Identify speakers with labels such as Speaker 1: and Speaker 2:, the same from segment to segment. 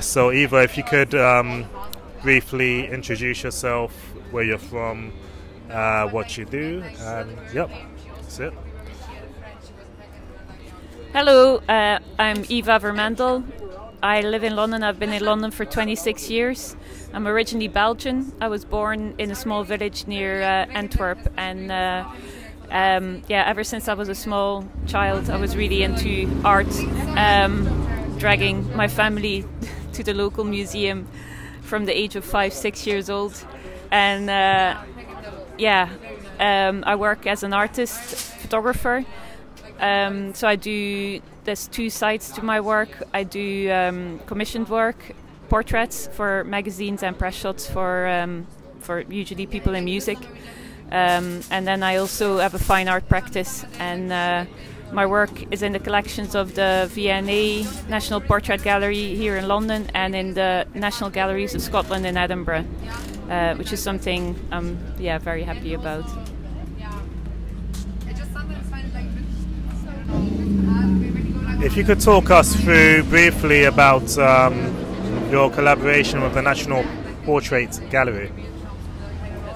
Speaker 1: Yes, so Eva, if you could briefly introduce yourself, where you're from, what you do, and yep, that's it.
Speaker 2: Hello, I'm Eva Vermendel. I live in London. I've been in London for 26 years. I'm originally Belgian. I was born in a small village near Antwerp, and ever since I was a small child, I was really into art, dragging my family to the local museum from the age of 5-6 years old. And I work as an artist, photographer. So I do, there's two sides to my work. I do commissioned work, portraits for magazines and press shots for usually people in music. And then I also have a fine art practice, and my work is in the collections of the V&A National Portrait Gallery here in London and in the National Galleries of Scotland in Edinburgh, which is something I'm very happy about.
Speaker 1: If you could talk us through briefly about your collaboration with the National Portrait Gallery.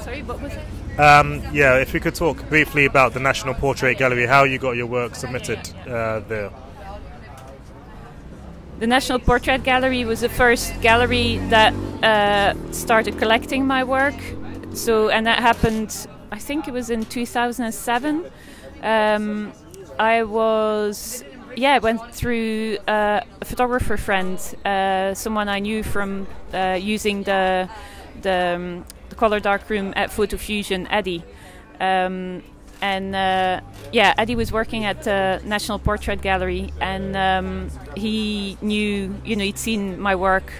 Speaker 2: Sorry, what was it?
Speaker 1: If you could talk briefly about the National Portrait Gallery, how you got your work submitted there.
Speaker 2: The National Portrait Gallery was the first gallery that started collecting my work. And that happened, I think it was in 2007. I went through a photographer friend, someone I knew from using the color darkroom at Photo Fusion, Eddie. Eddie was working at the National Portrait Gallery, and he knew, he'd seen my work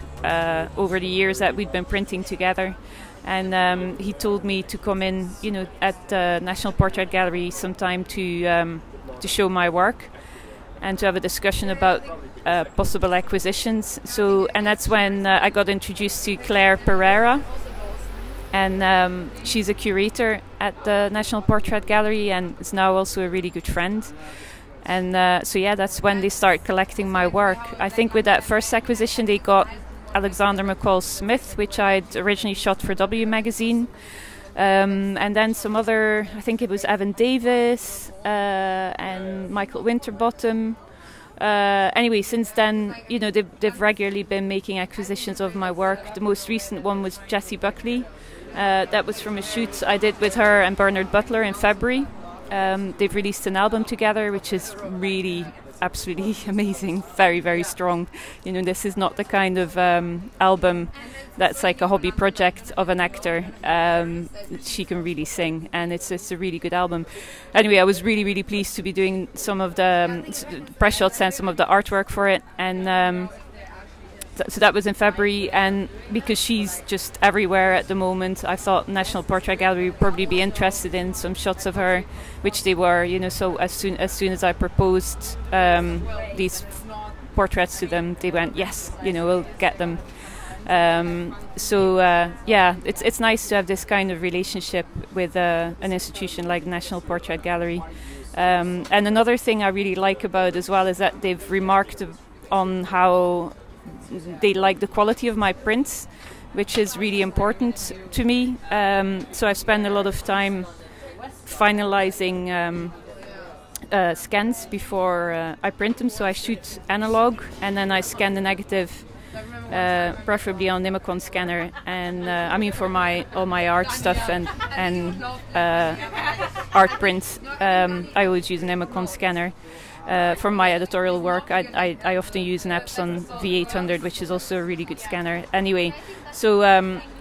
Speaker 2: over the years that we'd been printing together. And he told me to come in, at the National Portrait Gallery sometime to show my work and to have a discussion about possible acquisitions. And that's when I got introduced to Claire Pereira. And she's a curator at the National Portrait Gallery and is now also a really good friend. And that's when they started collecting my work. I think with that first acquisition they got Alexander McCall Smith, which I'd originally shot for W Magazine. And then some other, I think it was Evan Davis and Michael Winterbottom. Anyway, since then, they've regularly been making acquisitions of my work. The most recent one was Jessie Buckley. That was from a shoot I did with her and Bernard Butler in February. They've released an album together, which is really absolutely amazing, very, very strong. This is not the kind of album that's like a hobby project of an actor. She can really sing, and it's a really good album. Anyway, I was really, really pleased to be doing some of the press shots and some of the artwork for it. And so that was in February, and because she's just everywhere at the moment, I thought National Portrait Gallery would probably be interested in some shots of her, which they were, So as soon as I proposed these portraits to them, they went, yes, we'll get them. It's nice to have this kind of relationship with an institution like the National Portrait Gallery. And another thing I really like about it as well is that they've remarked on how they like the quality of my prints, which is really important to me. So I spend a lot of time finalizing scans before I print them. So I shoot analog and then I scan the negative, preferably on Nimicon scanner. And for all my art stuff and art prints, I always use an Nimicon scanner. For my editorial work, I often use an Epson V800, which is also a really good scanner. Anyway, so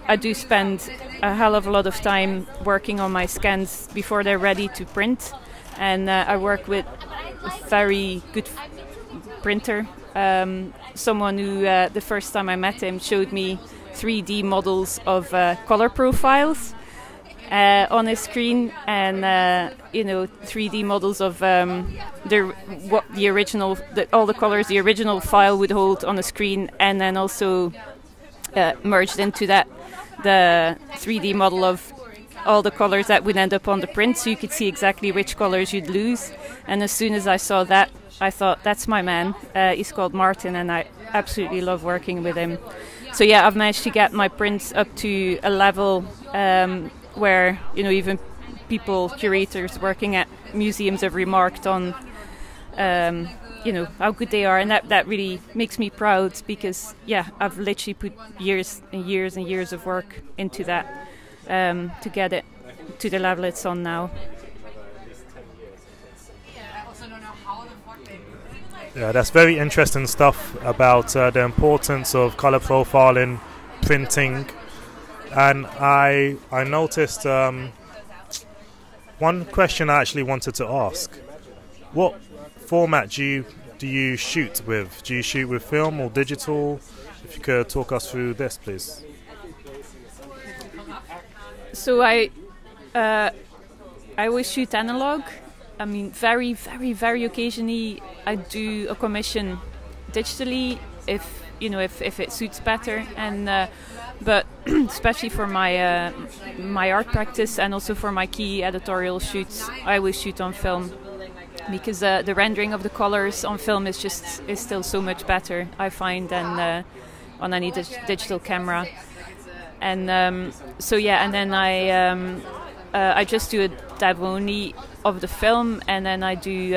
Speaker 2: I do spend a hell of a lot of time working on my scans before they're ready to print. And I work with a very good printer, someone who the first time I met him showed me 3D models of color profiles on his screen, and 3D models of the original, all the colors the original file would hold on the screen, and then also merged into that the 3D model of all the colors that would end up on the print, so you could see exactly which colors you'd lose. And as soon as I saw that, I thought, that's my man. He's called Martin, and I absolutely love working with him. So yeah, I've managed to get my prints up to a level where, you know, even people, curators working at museums have remarked on, you know, how good they are, and that really makes me proud, because yeah, I've literally put years and years and years of work into that to get it to the level it's on now.
Speaker 1: Yeah, that's very interesting stuff about the importance of color profiling, printing, and I noticed one question I actually wanted to ask: what format do you shoot with? Do you shoot with film or digital? If you could talk us through this, please.
Speaker 2: So I always shoot analog. I mean, very, very, very occasionally I do a commission digitally if it suits better. And but especially for my my art practice and also for my key editorial shoots, I always shoot on film, because the rendering of the colors on film is still so much better, I find, than on any digital camera. And so yeah, and then I just do a dab only of the film, and then I do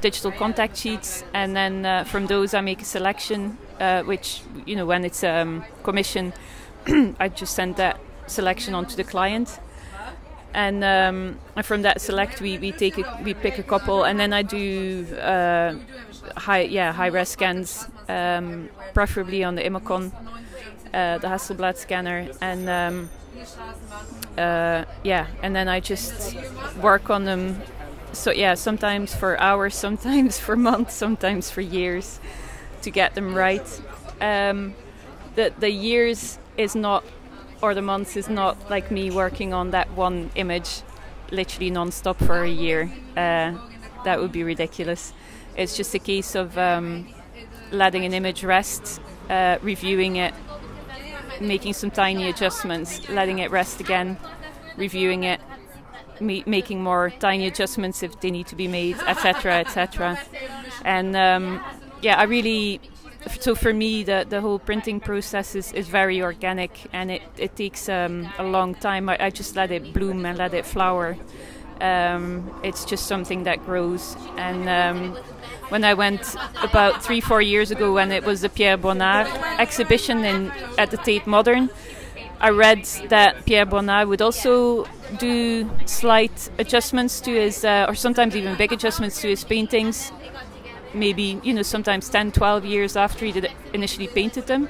Speaker 2: digital contact sheets, and then from those I make a selection, which, you know, when it's commission, I just send that selection on to the client, and from that select we pick a couple, and then I do high res scans, preferably on the Imacon, the Hasselblad scanner, and and then I just work on them. So yeah, sometimes for hours, sometimes for months, sometimes for years, to get them right. The years is not, or the months is not like me working on that one image literally non-stop for a year. That would be ridiculous. It's just a case of letting an image rest, reviewing it, making some tiny adjustments, letting it rest again, reviewing it, making more tiny adjustments if they need to be made, etc., etc. And I really, so for me the whole printing process is very organic, and it takes a long time. I just let it bloom and let it flower. It's just something that grows. And when I went about 3-4 years ago, when it was the Pierre Bonnard exhibition at the Tate Modern, I read that Pierre Bonnard would also do slight adjustments to his, or sometimes even big adjustments to his paintings, maybe, you know, sometimes 10-12 years after he initially painted them.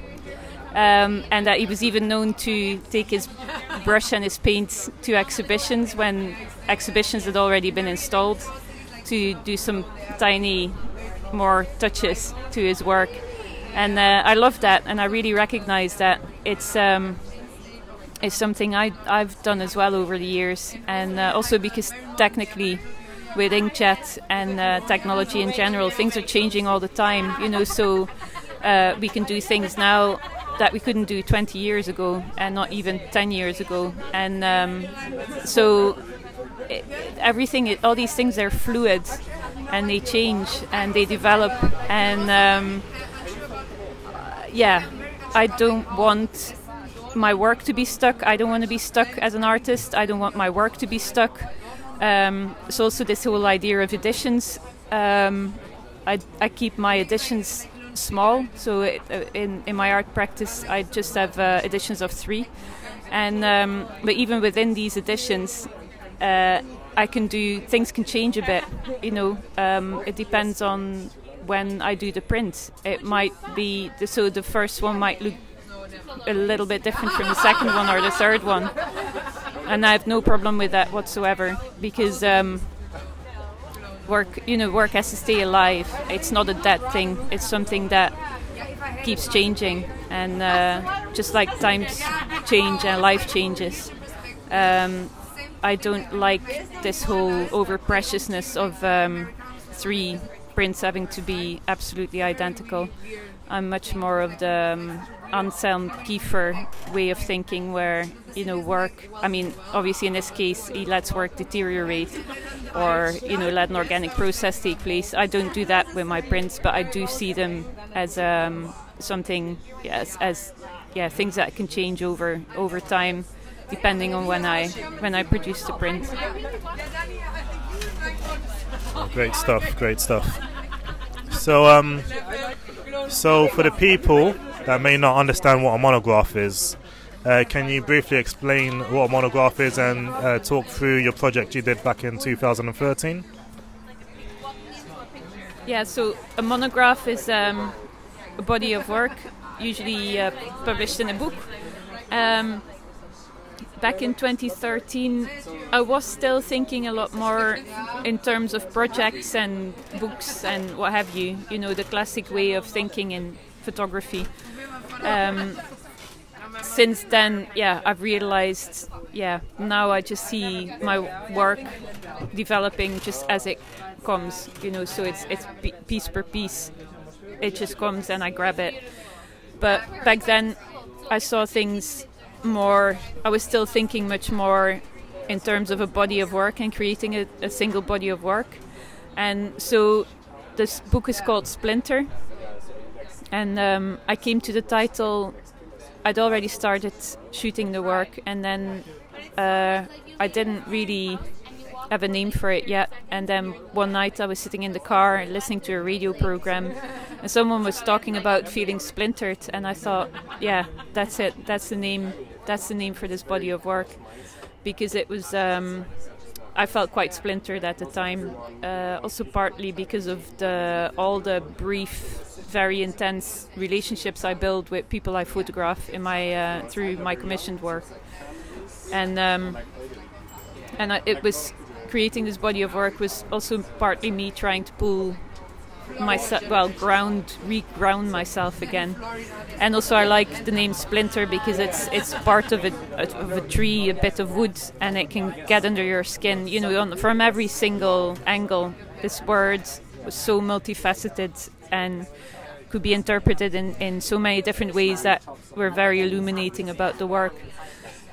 Speaker 2: And that he was even known to take his brush and his paints to exhibitions when exhibitions had already been installed, to do some tiny more touches to his work. And I love that, and I really recognize that it's something I've done as well over the years. And also because technically with inkjet and technology in general, things are changing all the time, you know, so we can do things now that we couldn't do 20 years ago, and not even 10 years ago. And so everything, all these things are fluid, and they change and they develop. And I don't want my work to be stuck. I don't want to be stuck as an artist. I don't want my work to be stuck. So also this whole idea of editions, I keep my editions small. So in my art practice, I just have editions of 3, and but even within these editions, I can do, things can change a bit, you know. It depends on when I do the print. It might be so the first one might look a little bit different from the second one or the third one, and I have no problem with that whatsoever, because work has to stay alive. It's not a dead thing. It's something that keeps changing, and just like times change and life changes. I don't like this whole over preciousness of 3 prints having to be absolutely identical. I'm much more of the Anselm Kiefer way of thinking, where work. I mean, obviously in this case, he lets work deteriorate, or let an organic process take place. I don't do that with my prints, but I do see them as something, as things that can change over time, depending on when I produce the print.
Speaker 1: Great stuff. Great stuff. So for the people that may not understand what a monograph is, can you briefly explain what a monograph is and talk through your project you did back in 2013?
Speaker 2: Yeah, so a monograph is a body of work, usually published in a book. Back in 2013, I was still thinking a lot more in terms of projects and books and what have you, the classic way of thinking in photography. Since then, I've realized, now I just see my work developing just as it comes, so it's piece per piece. It just comes and I grab it. But back then, I saw things more, I was still thinking much more in terms of a body of work and creating a single body of work. And so this book is called Splinter. And I came to the title, I'd already started shooting the work, and then I didn't really have a name for it yet. And then one night I was sitting in the car listening to a radio program, and someone was talking about feeling splintered, and I thought, that's it, that's the name for this body of work, because it was I felt quite splintered at the time, also partly because of all the brief, very intense relationships I build with people I photograph in my through my commissioned work, and it was creating this body of work was also partly me trying to pull myself, re-ground myself again. And also I like the name Splinter because it's part of a tree, a bit of wood, and it can get under your skin. From every single angle, this word was so multifaceted and could be interpreted in so many different ways that were very illuminating about the work.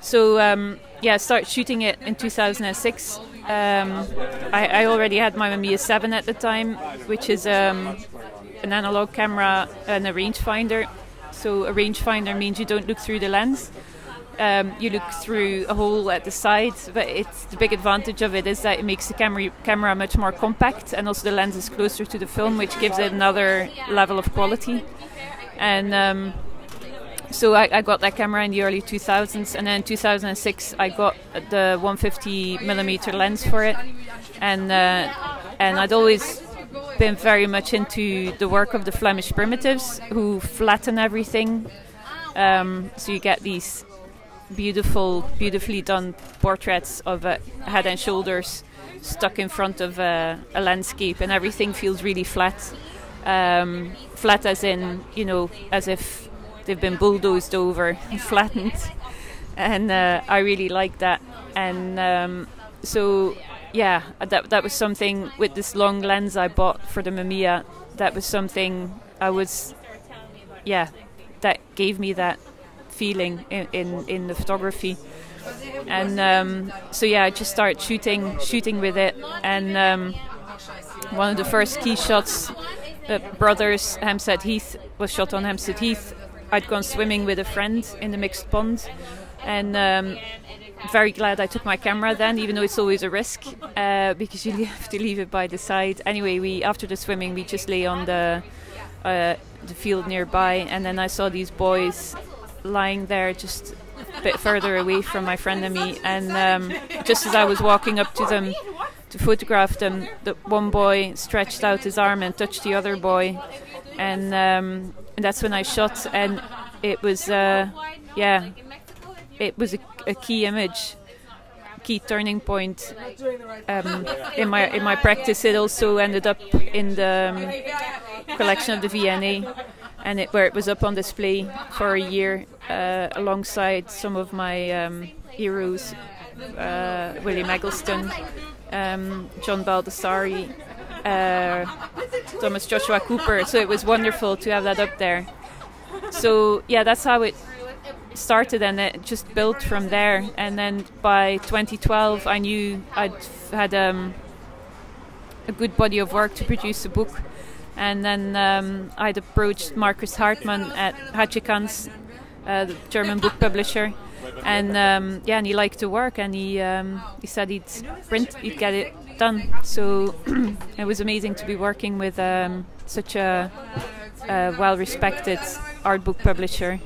Speaker 2: So I started shooting it in 2006. I already had my Mamiya 7 at the time, which is an analog camera and a rangefinder. So a rangefinder means you don't look through the lens. You look through a hole at the side, but the big advantage of it is that it makes the camera much more compact, and also the lens is closer to the film, which gives it another level of quality. And so I got that camera in the early 2000s, and then in 2006 I got the 150mm lens for it, and I'd always been very much into the work of the Flemish primitives, who flatten everything, so you get these beautifully done portraits of head and shoulders stuck in front of a landscape, and everything feels really flat, flat as in, as if they've been bulldozed over and flattened, and I really like that. And so that was something with this long lens I bought for the Mamiya. That was something that gave me that feeling in the photography. And I just started shooting with it. And one of the first key shots, Brothers Hampstead Heath, was shot on Hampstead Heath. I'd gone swimming with a friend in the mixed pond, and very glad I took my camera then, even though it's always a risk, because you have to leave it by the side. Anyway, after the swimming, we just lay on the field nearby, and then I saw these boys lying there just a bit further away from my friend and me, and just as I was walking up to them to photograph them, the one boy stretched out his arm and touched the other boy, and that's when I shot, and it was it was a key image, key turning point in my practice. It also ended up in the collection of the V&A, and where it was up on display for a year alongside some of my heroes, William Eggleston, John Baldessari, Thomas Joshua Cooper. So it was wonderful to have that up there. So yeah, that's how it started, and it just built from there. And then by 2012, I knew I'd had a good body of work to produce a book. And then I'd approached Markus Hartmann at Hatchikans, the German book publisher, and and he liked the work, and he said he'd get it done. So it was amazing to be working with such a well-respected art book publisher,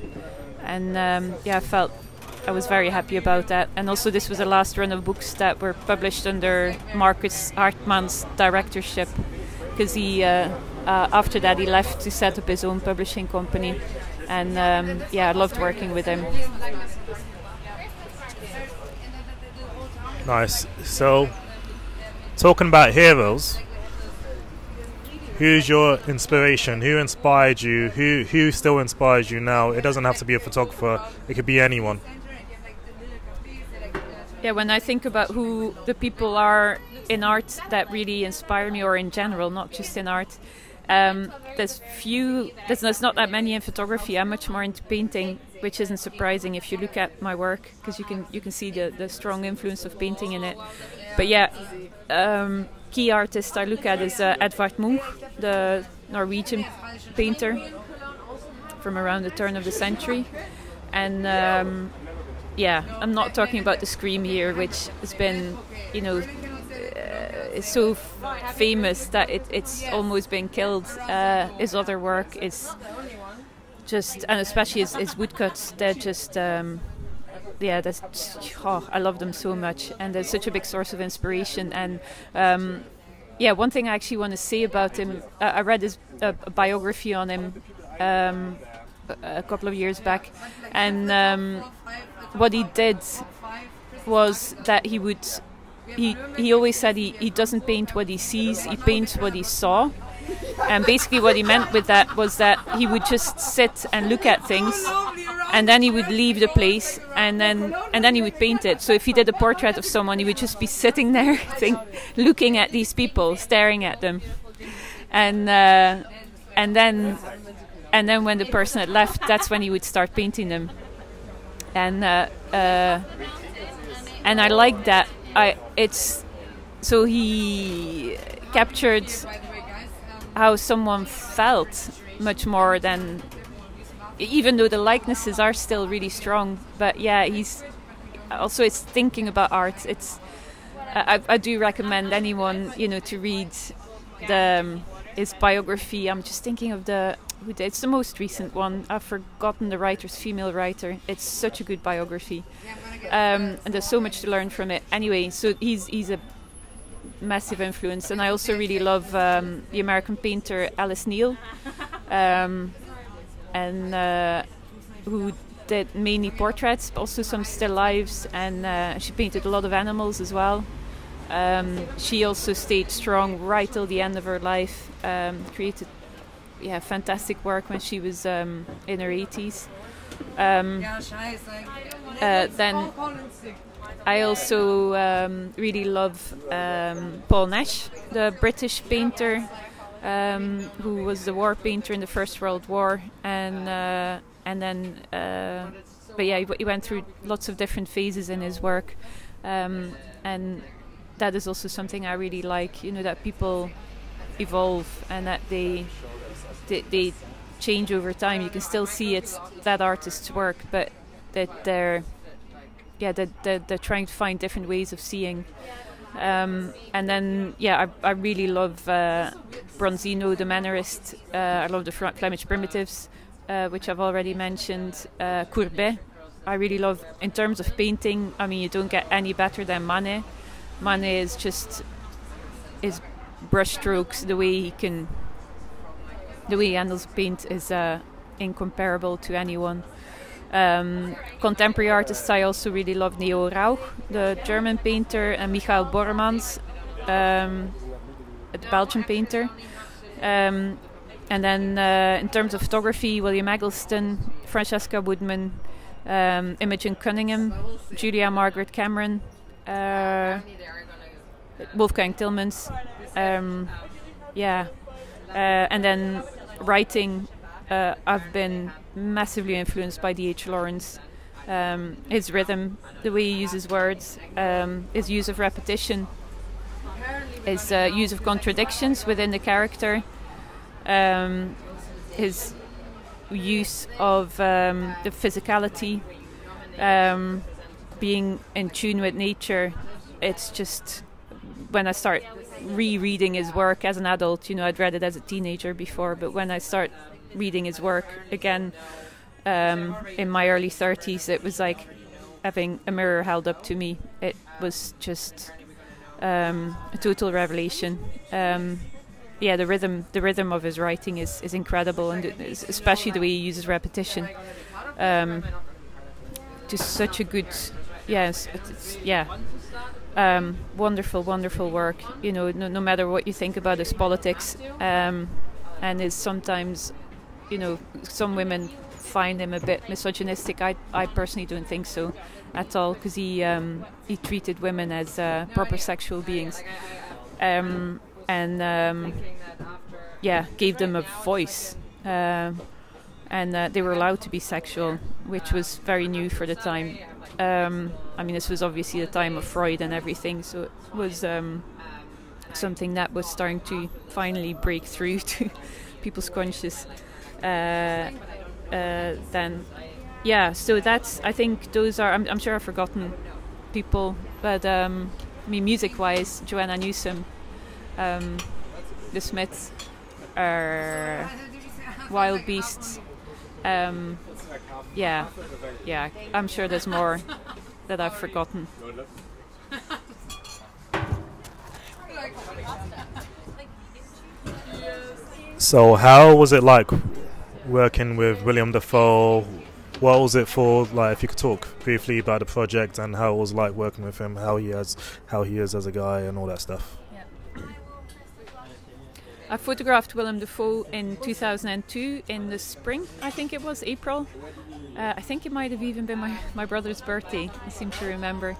Speaker 2: and I was very happy about that. And also, this was the last run of books that were published under Markus Hartmann's directorship, because he after that he left to set up his own publishing company, and I loved working with him.
Speaker 1: Nice. So, talking about heroes, who's your inspiration? Who inspired you? Who still inspires you now? It doesn't have to be a photographer. It could be anyone.
Speaker 2: Yeah, when I think about who the people are in art that really inspire me, or in general, not just in art, there's not that many in photography. I'm much more into painting, which isn't surprising if you look at my work, because you can see the strong influence of painting in it. But yeah, key artist I look at is Edvard Munch, the Norwegian painter from around the turn of the century. And I'm not talking about the Scream here, which has been, is so famous that it's almost been killed. His other work is just, and especially his woodcuts, they're just, I love them so much, and they're such a big source of inspiration. And one thing I actually want to say about him, I read a biography on him a couple of years back, and what he did was that he always said he doesn't paint what he sees, he paints what he saw. And basically what he meant with that was that he would just sit and look at things, and then he would leave the place, and then he would paint it. So if he did a portrait of someone, he would just be sitting there looking at these people, staring at them, and then when the person had left, that's when he would start painting them. And I like that. So he captured how someone felt much more than, even though the likenesses are still really strong. But yeah, he's thinking about art. I do recommend anyone to read his biography. I'm just thinking of it's the most recent one. I've forgotten the writer's female writer. It's such a good biography, and there's so much to learn from it. Anyway, so he's a massive influence, and I also really love the American painter Alice Neel, who did mainly portraits, but also some still lifes, and she painted a lot of animals as well. She also stayed strong right till the end of her life, created fantastic work when she was in her 80s. Then I also really love Paul Nash, the British painter, who was the war painter in the First World War, he went through lots of different phases in his work, and that is also something I really like. That people evolve and that they change over time. You can still see it's that artist's work, but that they're trying to find different ways of seeing. And then I really love Bronzino, the Mannerist. I love the Flemish Primitives, which I've already mentioned. Courbet, I really love. In terms of painting, I mean, you don't get any better than Manet. Manet is just his brush strokes, the way he handles paint is incomparable to anyone. Contemporary artists, I also really love Neo Rauch, the German painter, and Michael Bormans, the Belgian painter. And then in terms of photography, William Eggleston, Francesca Woodman, Imogen Cunningham, Julia Margaret Cameron, Wolfgang Tillmans. yeah. And then writing, I've been massively influenced by D.H. Lawrence. His rhythm, the way he uses words, his use of repetition, his use of contradictions within the character, his use of the physicality, being in tune with nature. It's just, when I start rereading his work as an adult, I'd read it as a teenager before, but when I start reading his work again in my early 30s, it was like having a mirror held up to me. It was just a total revelation. Yeah, the rhythm of his writing is incredible, and especially the way he uses repetition. Just such a good, wonderful work. No matter what you think about his politics, and is sometimes, some women find him a bit misogynistic. I personally don't think so at all, because he treated women as proper sexual beings, and gave them a voice, and they were allowed to be sexual, which was very new for the time. This was obviously the time of Freud and everything, so it was something that was starting to finally break through to people's conscious then. So that's, I think those are, I'm sure I've forgotten people, but music-wise, Joanna Newsom, The Smiths, Wild Beasts, I'm sure there's more that I've forgotten.
Speaker 1: So how was it like working with William Dafoe? What was it for, like, if you could talk briefly about the project and how it was like working with him, how he is as a guy and all that stuff?
Speaker 2: I photographed Willem Dafoe in 2002 in the spring, I think it was April. I think it might have even been my brother's birthday, I seem to remember.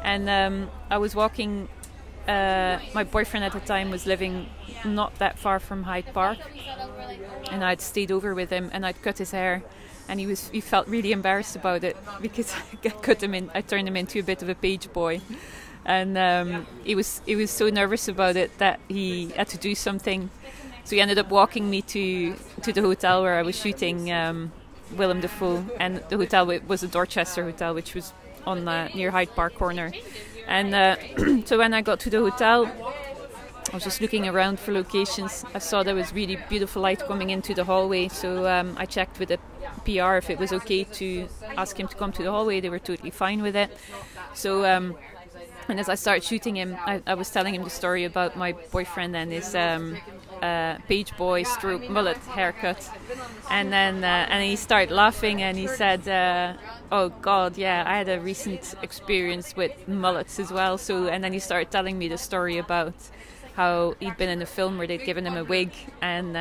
Speaker 2: And I was walking, my boyfriend at the time was living not that far from Hyde Park, and I'd stayed over with him and I'd cut his hair, and he felt really embarrassed about it because I turned him into a bit of a page boy. And he was so nervous about it that he had to do something. So he ended up walking me to the hotel where I was shooting Willem Dafoe, and the hotel was the Dorchester Hotel, which was on near Hyde Park Corner. And so when I got to the hotel, I was just looking around for locations. I saw there was really beautiful light coming into the hallway, so I checked with the PR if it was okay to ask him to come to the hallway. They were totally fine with it. So and as I started shooting him, I was telling him the story about my boyfriend and his page boy stroke mullet haircut, and then and he started laughing and he said, "Oh God, yeah, I had a recent experience with mullets as well." So, and then he started telling me the story about how he'd been in a film where they'd given him a wig and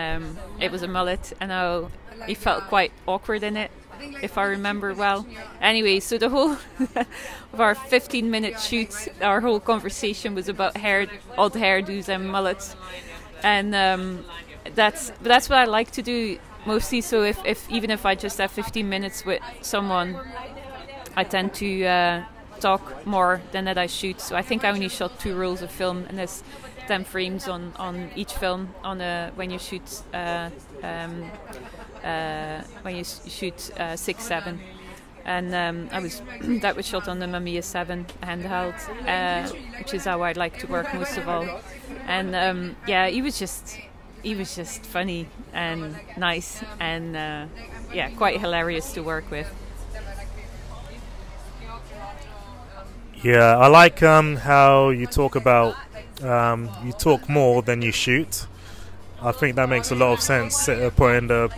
Speaker 2: it was a mullet, and how he felt quite awkward in it, if I remember well. Anyway, so the whole of our 15-minute shoot, our whole conversation was about odd hairdos and mullets, and that's what I like to do mostly. So even if I just have 15 minutes with someone, I tend to talk more than that I shoot. So I think I only shot 2 rolls of film, and there's 10 frames on each film when you shoot 6/7, and that was shot on the Mamiya 7 handheld, which is how I'd like to work most of all. And he was just funny and nice, and quite hilarious to work with.
Speaker 1: Yeah, I like how you talk about you talk more than you shoot. I think that makes a lot of sense. Getting to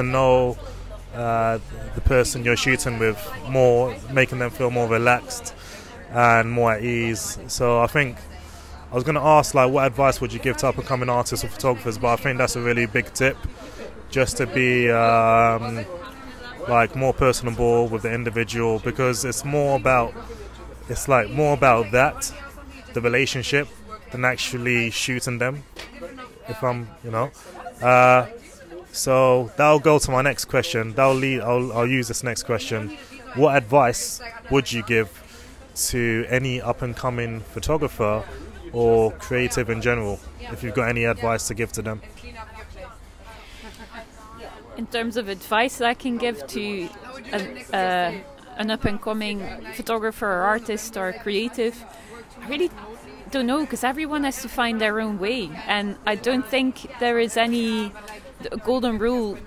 Speaker 1: know the person you're shooting with more, making them feel more relaxed and more at ease. So I think I was going to ask, like, what advice would you give to up-and-coming artists or photographers? But I think that's a really big tip, just to be more personable with the individual, because it's more about that, the relationship, than actually shooting them. if I'm, So that'll go to my next question. I'll use this next question. What advice would you give to any up-and-coming photographer or creative in general, if you've got any advice to give to them?
Speaker 2: In terms of advice that I can give to an up-and-coming photographer or artist or creative, I really don't know, because everyone has to find their own way, and I don't think there is any golden rule.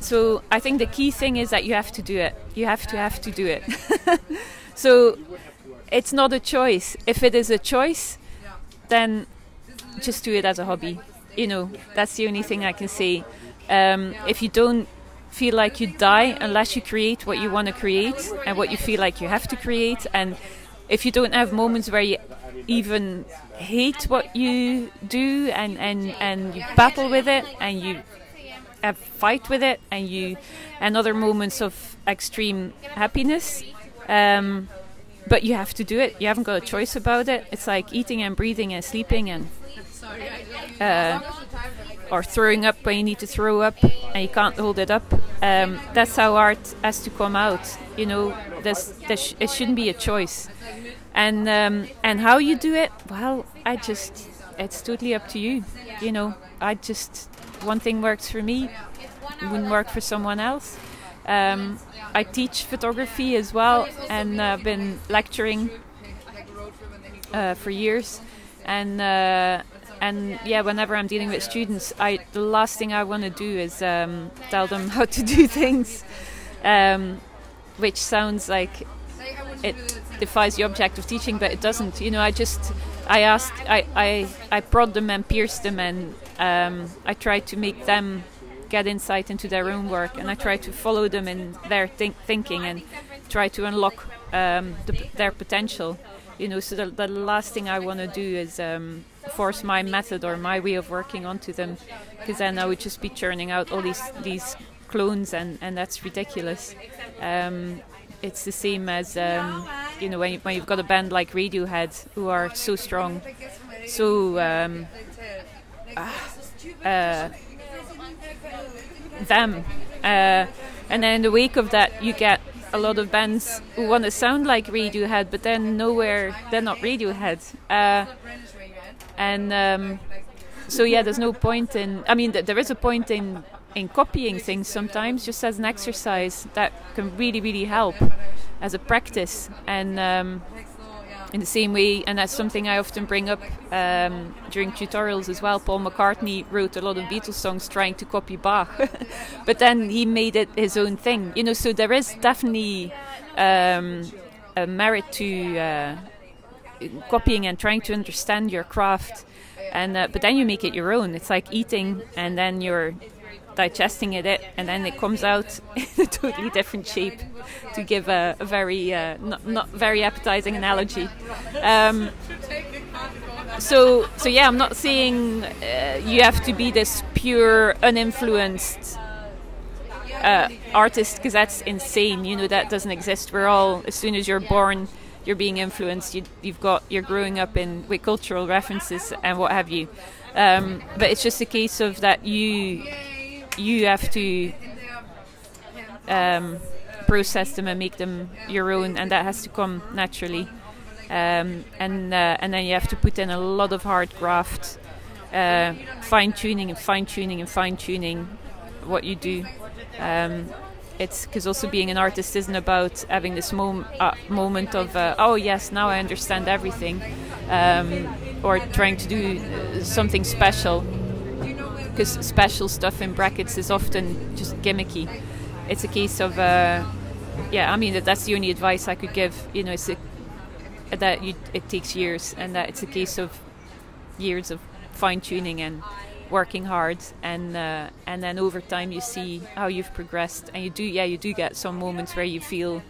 Speaker 2: So I think the key thing is that you have to do it. You have to do it. So it's not a choice. If it is a choice, then just do it as a hobby. That's the only thing I can say. If you don't feel like you die unless you create what you want to create and what you feel like you have to create, and if you don't have moments where you even hate what you do and you battle with it and you fight with it and other moments of extreme happiness, but you have to do it. You haven't got a choice about it. It's like eating and breathing and sleeping and or throwing up when you need to throw up and you can't hold it up. That's how art has to come out. It shouldn't be a choice. And how you do it, well, it's totally up to you. One thing works for me, it wouldn't work for someone else. I teach photography as well, and I've been lecturing for years. And whenever I'm dealing with students, the last thing I want to do is tell them how to do things, which sounds like it defies the object of teaching, but it doesn't. I prod them and pierce them, and I try to make them get insight into their own work, and I try to follow them in their thinking and try to unlock their potential. So the last thing I want to do is force my method or my way of working onto them, because then I would just be churning out all these clones, and that's ridiculous. It's the same as when you've got a band like Radiohead, who are so strong, so them, and then in the wake of that you get a lot of bands who want to sound like Radiohead, but then they're not Radiohead, so there's no point in. I mean, there is a point in copying things sometimes, just as an exercise that can really, really help as a practice. And in the same way, and that's something I often bring up during tutorials as well, Paul McCartney wrote a lot of Beatles songs trying to copy Bach, but then he made it his own thing. So there is definitely a merit to copying and trying to understand your craft, and but then you make it your own. It's like eating, and then you're digesting it, and then it comes out in a totally different shape, to give a very not very appetizing analogy. So I'm not saying you have to be this pure uninfluenced artist, because that's insane. That doesn't exist. We're all, as soon as you're born, you're being influenced. You're growing up with cultural references and what have you. But it's just a case of that you have to process them and make them your own, and that has to come naturally. And then you have to put in a lot of hard graft, fine-tuning what you do. It's because also being an artist isn't about having this moment of oh yes, now I understand everything, or trying to do something special, because special stuff in brackets is often just gimmicky. It's a case of that's the only advice I could give. It takes years, and that it's a case of years of fine-tuning and working hard, and then over time you see how you've progressed, and you do get some moments where you feel,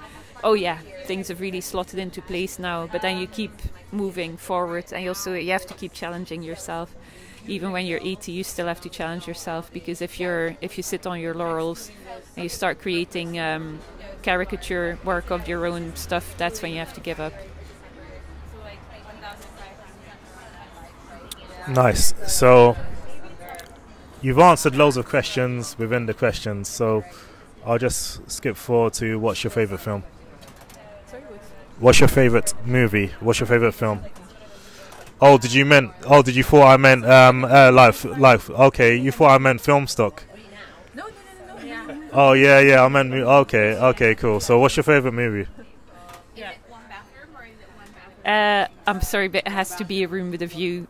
Speaker 2: oh yeah, things have really slotted into place now, but then you keep moving forward, and you have to keep challenging yourself. Even when you're 80, you still have to challenge yourself, because if you sit on your laurels and you start creating caricature work of your own stuff, that's when you have to give up.
Speaker 1: Nice. So you've answered loads of questions within the questions, so I'll just skip forward to what's your favourite film? What's your favourite movie? What's your favourite film? Oh, did you thought I meant life? Okay, you thought I meant film stock.
Speaker 3: No.
Speaker 1: Oh yeah, I meant okay, cool. So what's your favourite movie?
Speaker 2: I'm sorry, but it has to be A Room with a View,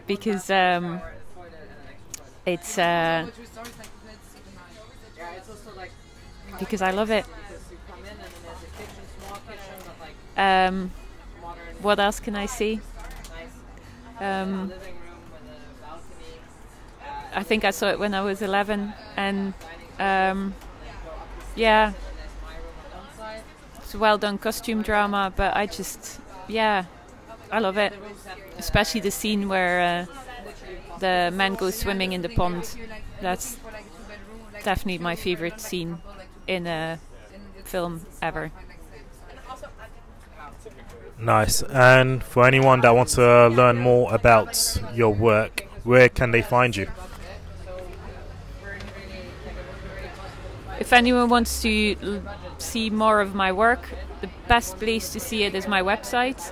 Speaker 2: because it's because I love it. What else can I say? I think I saw it when I was 11, and yeah, it's a well done costume drama, but I love it, especially the scene where the man goes swimming in the pond. That's definitely my favorite scene in a film ever.
Speaker 1: Nice. And for anyone that wants to learn more about your work, where can they find you?
Speaker 2: If anyone wants to see more of my work, the best place to see it is my website,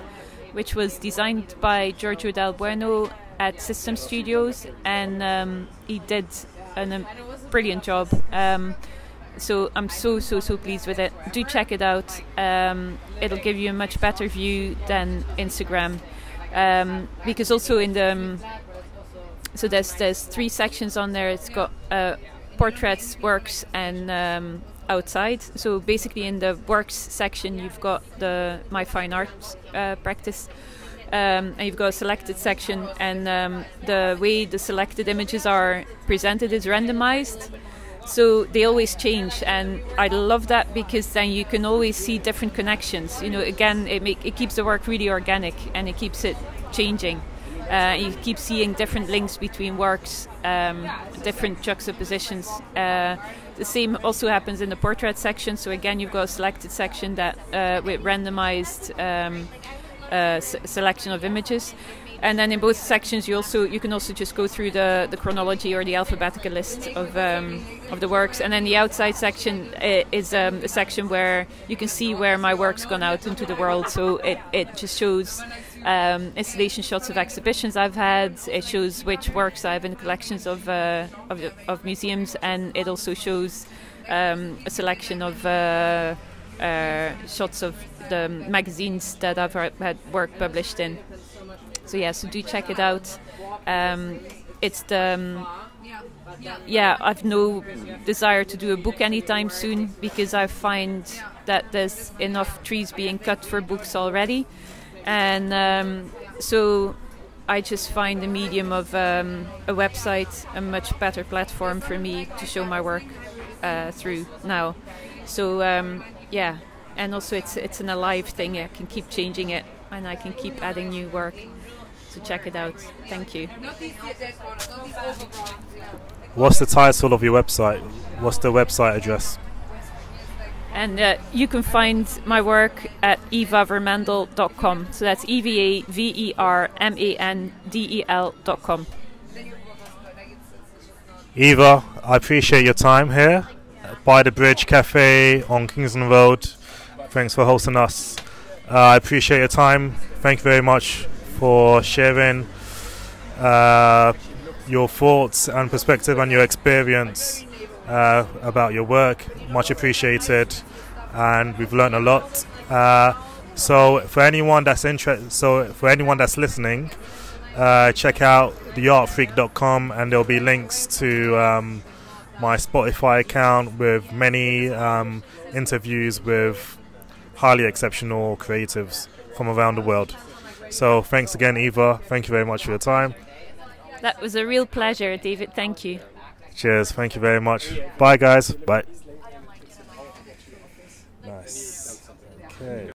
Speaker 2: which was designed by Giorgio Del Bueno at System Studios, and he did a brilliant job. So I'm so pleased with it. Do check it out. It'll give you a much better view than Instagram, because also in the so there's 3 sections on there. It's got portraits, works, and outside. So basically, in the works section, you've got my fine arts practice, and you've got a selected section, and the way the selected images are presented is randomized. So they always change, and I love that, because then you can always see different connections. You know, again, it keeps the work really organic, and it keeps it changing. You keep seeing different links between works, different juxtapositions. The same also happens in the portrait section. So again, you've got a selected section that with randomized selection of images. And then in both sections, you can also just go through the chronology or the alphabetical list of the works. And then the outside section is a section where you can see where my work's gone out into the world. So it just shows installation shots of exhibitions I've had. It shows which works I have in collections of museums, and it also shows a selection of shots of the magazines that I've had work published in. So yeah, so do check it out. It's I've no desire to do a book anytime soon, because I find that there's enough trees being cut for books already, and so I just find the medium of a website a much better platform for me to show my work through now. So yeah, and also it's an alive thing. I can keep changing it, and I can keep adding new work. So check it out. Thank you.
Speaker 1: What's the title of your website? What's the website address?
Speaker 2: And you can find my work at evavermandel.com. So that's EVAVERMANDEL.com.
Speaker 1: Eva, I appreciate your time here by the Bridge Cafe on Kingston Road. Thanks for hosting us. I appreciate your time. Thank you very much for sharing your thoughts and perspective and your experience about your work. Much appreciated, and we've learned a lot. So for anyone that's listening, check out theartfreak.com, and there'll be links to my Spotify account with many interviews with highly exceptional creatives from around the world. So thanks again, Eva. Thank you very much for your time.
Speaker 2: That was a real pleasure, David. Thank you.
Speaker 1: Cheers. Thank you very much. Bye, guys. Bye. Nice. Okay.